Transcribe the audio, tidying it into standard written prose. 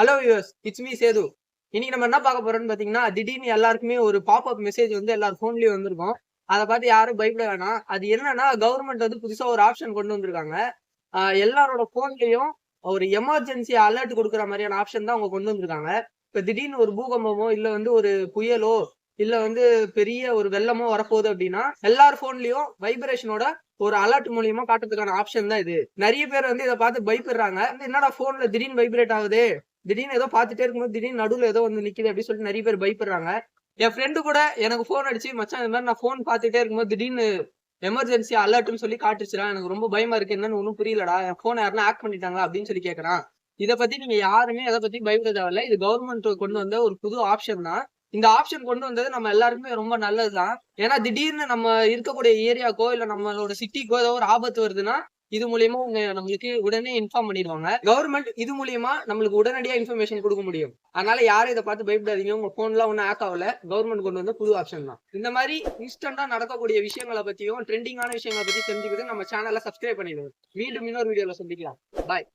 Hello viewers, it's me Sethu. இன்னைக்கு நம்ம என்ன பார்க்க போறோம்னு பாத்தீங்கன்னா, திடீர்னு எல்லாருக்குமே ஒரு பாப்அப் மெசேஜ் வந்து எல்லார் போன்லயும் வந்திருக்கும். அதை பார்த்து யாரும் பயப்பட வேணாம். அது என்னன்னா, கவர்மெண்ட் வந்து புதுசா ஒரு ஆப்ஷன் கொண்டு வந்திருக்காங்க. எல்லாரோட போன்லயும் ஒரு எமர்ஜென்சி அலர்ட் கொடுக்குற மாதிரியான ஆப்ஷன் தான் அவங்க கொண்டு வந்திருக்காங்க. இப்ப திடீர்னு ஒரு பூகம்பமோ இல்ல வந்து ஒரு புயலோ இல்ல வந்து பெரிய ஒரு வெள்ளமோ வரப்போகுது அப்படின்னா, எல்லார் போன்லயும் வைப்ரேஷனோட ஒரு அலர்ட் மூலியமா காட்டுறதுக்கான ஆப்ஷன் தான் இது. நிறைய பேர் வந்து இதை பார்த்து பயப்படுறாங்க. என்னடா போன்ல திடீர்னு வைப்ரேட் ஆகுது, திடீர்னு ஏதோ பார்த்துட்டே இருக்கும்போது திடீர்னு நடுவுல ஏதோ வந்து நிக்குது அப்படின்னு சொல்லிட்டு நிறைய பேர் பயப்படுறாங்க. என் ஃப்ரெண்டு கூட எனக்கு போன் அடிச்சு, மச்சான் இந்த மாதிரி நான் போன் பார்த்துட்டே இருக்கும்போது திடீர்னு எமர்ஜென்சி அலர்ட்னு சொல்லி காட்டுச்சுடா, எனக்கு ரொம்ப பயமா இருக்கு, என்னன்னு ஒன்னும் புரியலடா, என் போனை யாருன்னா ஹேக் பண்ணிட்டாங்க அப்படின்னு சொல்லி கேட்கறான். இதை பத்தி நீங்க யாருமே எதை பத்தி பயப்பட தேவையில்ல. இது கவர்மெண்ட் கொண்டு வந்த ஒரு புது ஆப்ஷன் தான். இந்த ஆப்ஷன் கொண்டு வந்தது நம்ம எல்லாருக்குமே ரொம்ப நல்லதுதான். ஏன்னா திடீர்னு நம்ம இருக்கக்கூடிய ஏரியாக்கோ இல்ல நம்மளோட சிட்டிக்கோ ஏதோ ஒரு ஆபத்து வருதுன்னா, இது மூலியமா அவங்க நம்மளுக்கு உடனே இன்ஃபார்ம் பண்ணிடுவாங்க. கவர்மெண்ட் இது மூலியமா நம்மளுக்கு உடனடியா இன்ஃபர்மேஷன் கொடுக்க முடியும். அதனால யாரும் இதை பார்த்து பயப்படாதீங்க. உங்க போன் எல்லாம் ஒன்னும் ஹேக் ஆகல. கவர்மெண்ட் கொண்டு வந்த புது ஆப்ஷன் தான். இந்த மாதிரி இன்ஸ்டன்டா நடக்கக்கூடிய விஷயங்களை பத்தியும் ட்ரெண்டிங்கான விஷயங்களை பத்தி தெரிஞ்சுக்கிட்டு நம்ம சேனலை சப்ஸ்கிரைப் பண்ணிடுங்க. மீண்டும் இன்னொரு வீடியோல சந்திக்கலாம். பாய்.